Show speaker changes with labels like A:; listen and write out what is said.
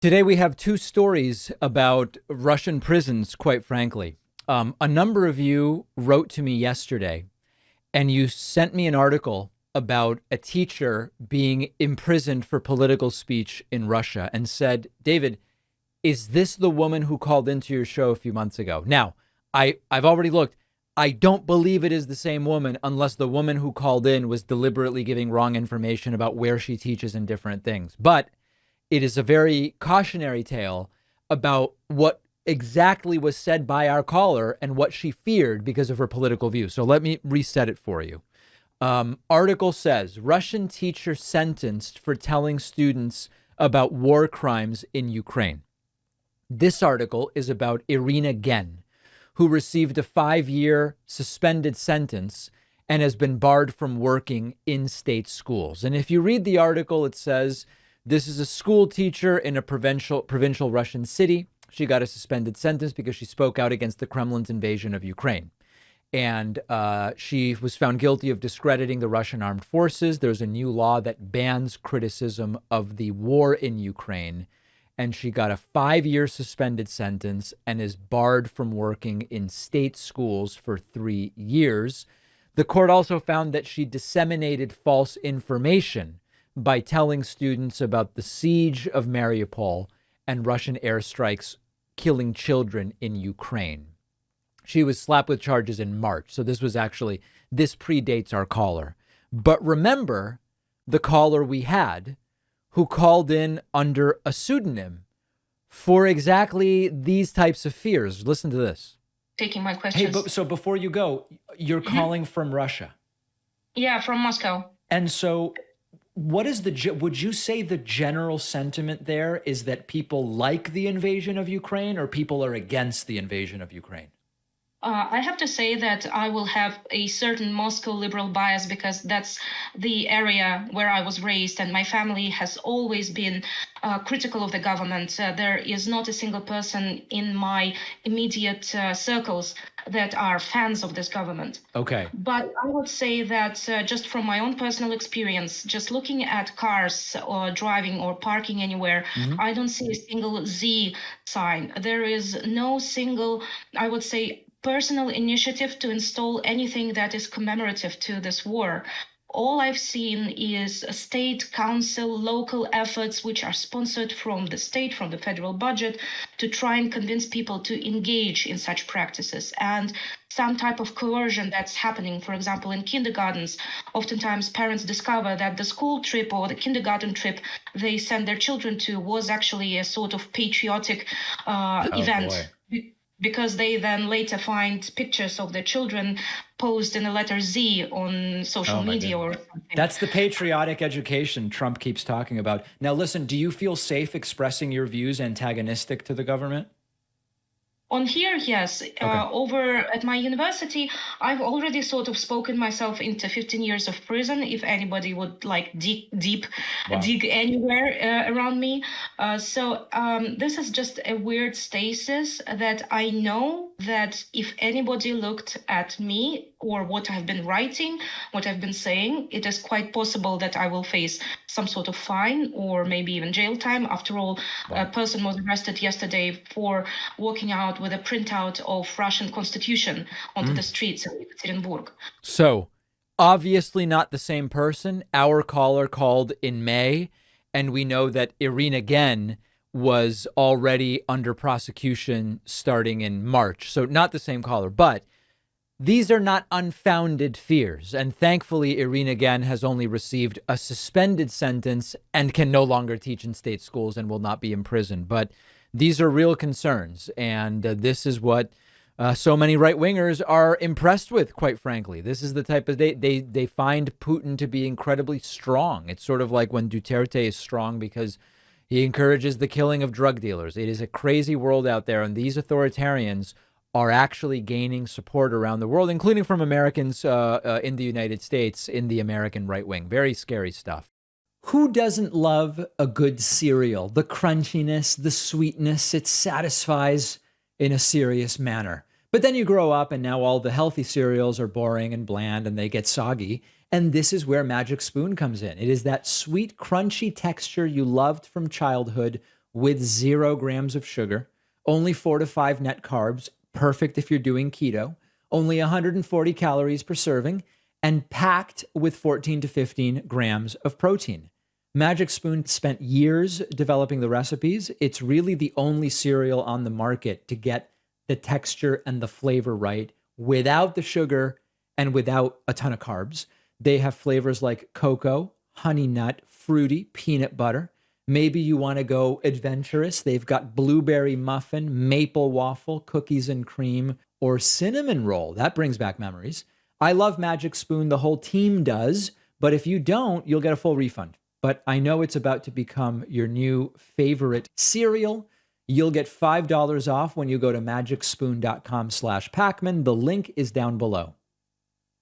A: Today, we have two stories about Russian prisons, quite frankly. A number of you wrote to me yesterday and you sent me an article about a teacher being imprisoned for political speech in Russia and said, David, is this the woman who called into your show a few months ago? Now, I've already looked. I don't believe it is the same woman unless the woman who called in was deliberately giving wrong information about where she teaches and different things. But it is a very cautionary tale about what exactly was said by our caller and what she feared because of her political views. So let me reset it for you. Article says Russian teacher sentenced for telling students about war crimes in Ukraine. This article is about Irina Gen, who received a 5-year suspended sentence and has been barred from working in state schools. And if you read the article, it says this is a school teacher in a provincial Russian city. She got a suspended sentence because she spoke out against the Kremlin's invasion of Ukraine. And she was found guilty of discrediting the Russian armed forces. There's a new law that bans criticism of the war in Ukraine. And she got a 5-year suspended sentence and is barred from working in state schools for 3 years. The court also found that she disseminated false information by telling students about the siege of Mariupol and Russian airstrikes killing children in Ukraine. She was slapped with charges in March. So this predates our caller. But remember the caller we had who called in under a pseudonym for exactly these types of fears. Listen to this.
B: Taking my questions.
A: Hey, so before you go, you're calling from Russia.
B: Yeah, from Moscow.
A: And so would you say the general sentiment there is that people like the invasion of Ukraine or people are against the invasion of Ukraine?
B: I have to say that I will have a certain Moscow liberal bias because that's the area where I was raised, and my family has always been critical of the government. There is not a single person in my immediate circles that are fans of this government.
A: Okay.
B: But I would say that just from my own personal experience, just looking at cars or driving or parking anywhere, I don't see a single Z sign. There is no single, I would say, personal initiative to install anything that is commemorative to this war. All I've seen is a state council, local efforts, which are sponsored from the state, from the federal budget, to try and convince people to engage in such practices. And some type of coercion that's happening, for example, in kindergartens. Oftentimes parents discover that the school trip or the kindergarten trip they send their children to was actually a sort of patriotic event.
A: Boy.
B: Because they then later find pictures of their children posed in the letter Z on social media or something.
A: That's the patriotic education Trump keeps talking about. Now, listen, do you feel safe expressing your views antagonistic to the government?
B: On here, yes.
A: Okay.
B: Over at my university, I've already sort of spoken myself into 15 years of prison if anybody would like dig anywhere around me. So this is just a weird stasis that I know that if anybody looked at me or what I've been writing, what I've been saying, it is quite possible that I will face some sort of fine or maybe even jail time. After all, a person was arrested yesterday for walking out with a printout of Russian constitution onto the streets of Ekaterinburg.
A: So obviously not the same person. Our caller called in May, and we know that Irina Gen was already under prosecution starting in March. So not the same caller, but these are not unfounded fears. And thankfully, Irina Gen has only received a suspended sentence and can no longer teach in state schools and will not be imprisoned. But these are real concerns. And this is what so many right wingers are impressed with, quite frankly. This is the type of they find Putin to be incredibly strong. It's sort of like when Duterte is strong because he encourages the killing of drug dealers. It is a crazy world out there. And these authoritarians are actually gaining support around the world, including from Americans in the United States, in the American right wing. Very scary stuff. Who doesn't love a good cereal? The crunchiness, the sweetness, it satisfies in a serious manner. But then you grow up and now all the healthy cereals are boring and bland and they get soggy. And this is where Magic Spoon comes in. It is that sweet, crunchy texture you loved from childhood with 0 grams of sugar, only 4 to 5 net carbs, perfect if you're doing keto, only 140 calories per serving, and packed with 14 to 15 grams of protein. Magic Spoon spent years developing the recipes. It's really the only cereal on the market to get the texture and the flavor right without the sugar and without a ton of carbs. They have flavors like cocoa, honey nut, fruity, peanut butter. Maybe you want to go adventurous. They've got blueberry muffin, maple waffle, cookies and cream, or cinnamon roll. That brings back memories. I love Magic Spoon. The whole team does. But if you don't, you'll get a full refund. But I know it's about to become your new favorite cereal. You'll get $5 off when you go to magicspoon.com/Pakman. The link is down below.